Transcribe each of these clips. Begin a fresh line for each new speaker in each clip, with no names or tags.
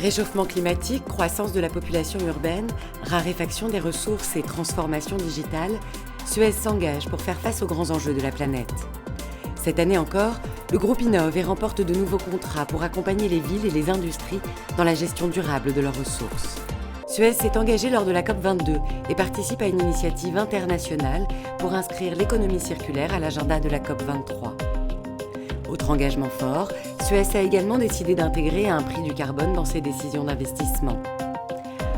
Réchauffement climatique, croissance de la population urbaine, raréfaction des ressources et transformation digitale, Suez s'engage pour faire face aux grands enjeux de la planète. Cette année encore, le groupe innove et remporte de nouveaux contrats pour accompagner les villes et les industries dans la gestion durable de leurs ressources. Suez s'est engagé lors de la COP22 et participe à une initiative internationale pour inscrire l'économie circulaire à l'agenda de la COP23. Autre engagement fort, Suez a également décidé d'intégrer un prix du carbone dans ses décisions d'investissement.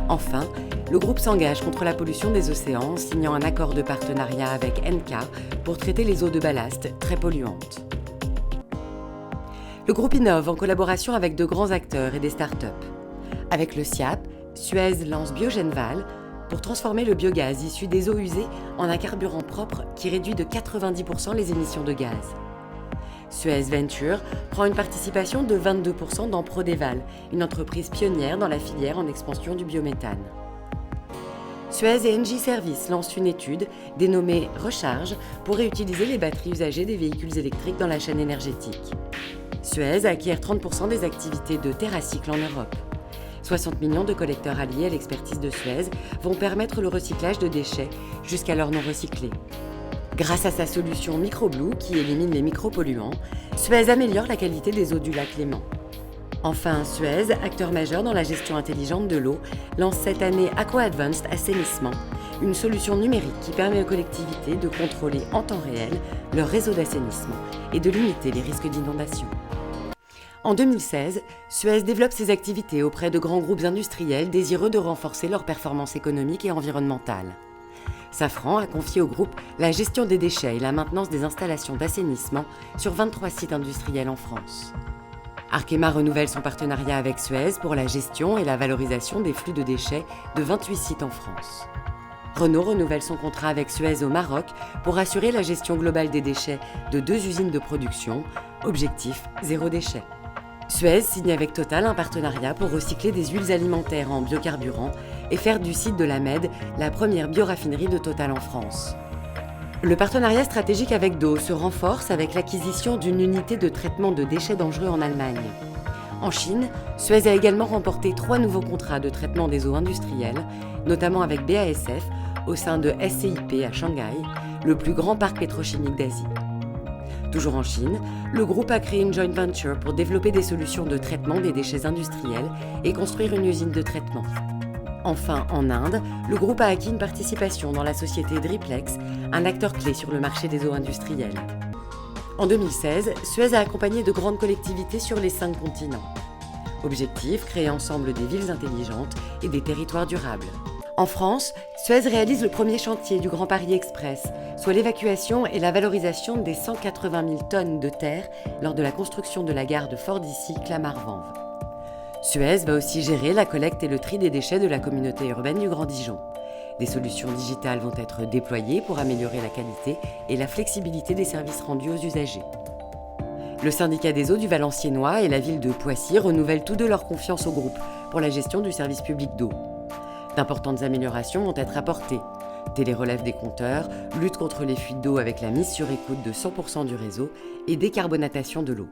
Enfin, le groupe s'engage contre la pollution des océans en signant un accord de partenariat avec ENCA pour traiter les eaux de ballast très polluantes. Le groupe innove en collaboration avec de grands acteurs et des startups. Avec le SIAP, Suez lance Biogenval pour transformer le biogaz issu des eaux usées en un carburant propre qui réduit de 90% les émissions de gaz. Suez Venture prend une participation de 22% dans Prodeval, une entreprise pionnière dans la filière en expansion du biométhane. Suez et Engie Services lancent une étude dénommée Recharge pour réutiliser les batteries usagées des véhicules électriques dans la chaîne énergétique. Suez acquiert 30% des activités de TerraCycle en Europe. 60 millions de collecteurs alliés à l'expertise de Suez vont permettre le recyclage de déchets jusqu'alors non recyclés. Grâce à sa solution MicroBlue qui élimine les micropolluants, Suez améliore la qualité des eaux du lac Léman. Enfin, Suez, acteur majeur dans la gestion intelligente de l'eau, lance cette année Aqua Advanced Assainissement, une solution numérique qui permet aux collectivités de contrôler en temps réel leur réseau d'assainissement et de limiter les risques d'inondation. En 2016, Suez développe ses activités auprès de grands groupes industriels désireux de renforcer leur performance économique et environnementale. Safran a confié au groupe la gestion des déchets et la maintenance des installations d'assainissement sur 23 sites industriels en France. Arkema renouvelle son partenariat avec Suez pour la gestion et la valorisation des flux de déchets de 28 sites en France. Renault renouvelle son contrat avec Suez au Maroc pour assurer la gestion globale des déchets de 2 usines de production, objectif zéro déchet. Suez signe avec Total un partenariat pour recycler des huiles alimentaires en biocarburant et faire du site de la Med la première bioraffinerie de Total en France. Le partenariat stratégique avec Dow se renforce avec l'acquisition d'une unité de traitement de déchets dangereux en Allemagne. En Chine, Suez a également remporté 3 nouveaux contrats de traitement des eaux industrielles, notamment avec BASF au sein de SCIP à Shanghai, le plus grand parc pétrochimique d'Asie. Toujours en Chine, le groupe a créé une joint venture pour développer des solutions de traitement des déchets industriels et construire une usine de traitement. Enfin, en Inde, le groupe a acquis une participation dans la société Driplex, un acteur clé sur le marché des eaux industrielles. En 2016, Suez a accompagné de grandes collectivités sur les 5 continents. Objectif, créer ensemble des villes intelligentes et des territoires durables. En France, Suez réalise le premier chantier du Grand Paris Express, soit l'évacuation et la valorisation des 180 000 tonnes de terre lors de la construction de la gare de Fort-d'Issy-Clamart-Vanves. Suez va aussi gérer la collecte et le tri des déchets de la communauté urbaine du Grand Dijon. Des solutions digitales vont être déployées pour améliorer la qualité et la flexibilité des services rendus aux usagers. Le syndicat des eaux du Valenciennois et la ville de Poissy renouvellent tous deux leur confiance au groupe pour la gestion du service public d'eau. D'importantes améliorations vont être apportées. Télérelève des compteurs, lutte contre les fuites d'eau avec la mise sur écoute de 100% du réseau et décarbonatation de l'eau.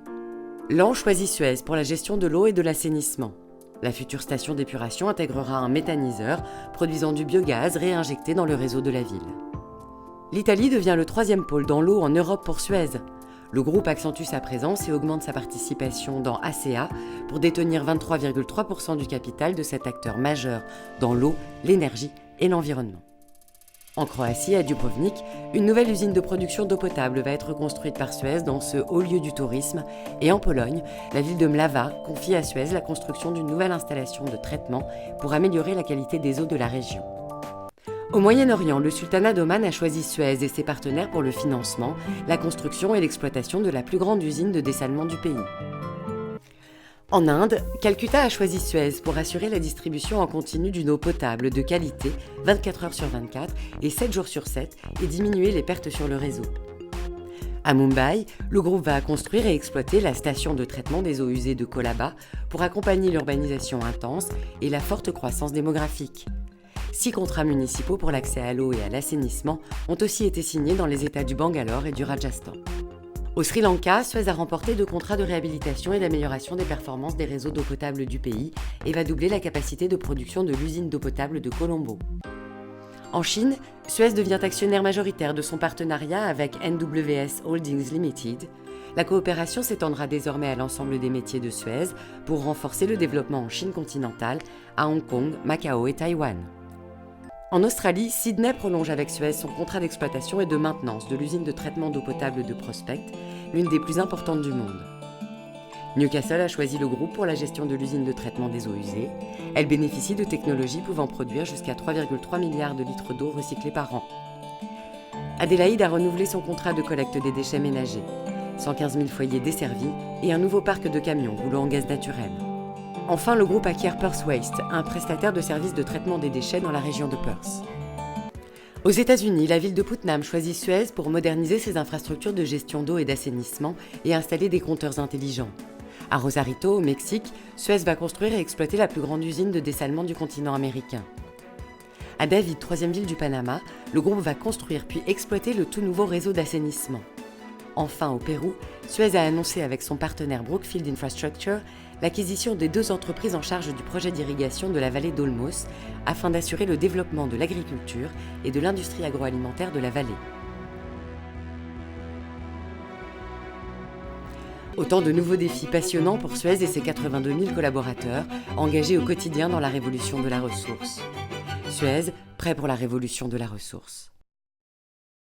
Laon choisit Suez pour la gestion de l'eau et de l'assainissement. La future station d'épuration intégrera un méthaniseur produisant du biogaz réinjecté dans le réseau de la ville. L'Italie devient le 3e pôle dans l'eau en Europe pour Suez. Le groupe accentue sa présence et augmente sa participation dans ACEA pour détenir 23,3% du capital de cet acteur majeur dans l'eau, l'énergie et l'environnement. En Croatie, à Dubrovnik, une nouvelle usine de production d'eau potable va être construite par Suez dans ce haut lieu du tourisme. Et en Pologne, la ville de Mlawa confie à Suez la construction d'une nouvelle installation de traitement pour améliorer la qualité des eaux de la région. Au Moyen-Orient, le sultanat d'Oman a choisi Suez et ses partenaires pour le financement, la construction et l'exploitation de la plus grande usine de dessalement du pays. En Inde, Calcutta a choisi Suez pour assurer la distribution en continu d'une eau potable de qualité 24 heures sur 24 et 7 jours sur 7 et diminuer les pertes sur le réseau. À Mumbai, le groupe va construire et exploiter la station de traitement des eaux usées de Colaba pour accompagner l'urbanisation intense et la forte croissance démographique. 6 contrats municipaux pour l'accès à l'eau et à l'assainissement ont aussi été signés dans les États du Bangalore et du Rajasthan. Au Sri Lanka, Suez a remporté 2 contrats de réhabilitation et d'amélioration des performances des réseaux d'eau potable du pays et va doubler la capacité de production de l'usine d'eau potable de Colombo. En Chine, Suez devient actionnaire majoritaire de son partenariat avec NWS Holdings Limited. La coopération s'étendra désormais à l'ensemble des métiers de Suez pour renforcer le développement en Chine continentale, à Hong Kong, Macao et Taïwan. En Australie, Sydney prolonge avec Suez son contrat d'exploitation et de maintenance de l'usine de traitement d'eau potable de Prospect, l'une des plus importantes du monde. Newcastle a choisi le groupe pour la gestion de l'usine de traitement des eaux usées. Elle bénéficie de technologies pouvant produire jusqu'à 3,3 milliards de litres d'eau recyclée par an. Adélaïde a renouvelé son contrat de collecte des déchets ménagers, 115 000 foyers desservis et un nouveau parc de camions roulant en gaz naturel. Enfin, le groupe acquiert Perth Waste, un prestataire de services de traitement des déchets dans la région de Perth. Aux États-Unis, la ville de Putnam choisit Suez pour moderniser ses infrastructures de gestion d'eau et d'assainissement et installer des compteurs intelligents. À Rosarito, au Mexique, Suez va construire et exploiter la plus grande usine de dessalement du continent américain. À David, 3e ville du Panama, le groupe va construire puis exploiter le tout nouveau réseau d'assainissement. Enfin, au Pérou, Suez a annoncé avec son partenaire Brookfield Infrastructure l'acquisition des 2 entreprises en charge du projet d'irrigation de la vallée d'Olmos afin d'assurer le développement de l'agriculture et de l'industrie agroalimentaire de la vallée. Autant de nouveaux défis passionnants pour Suez et ses 82 000 collaborateurs engagés au quotidien dans la révolution de la ressource. Suez, prêt pour la révolution de la ressource.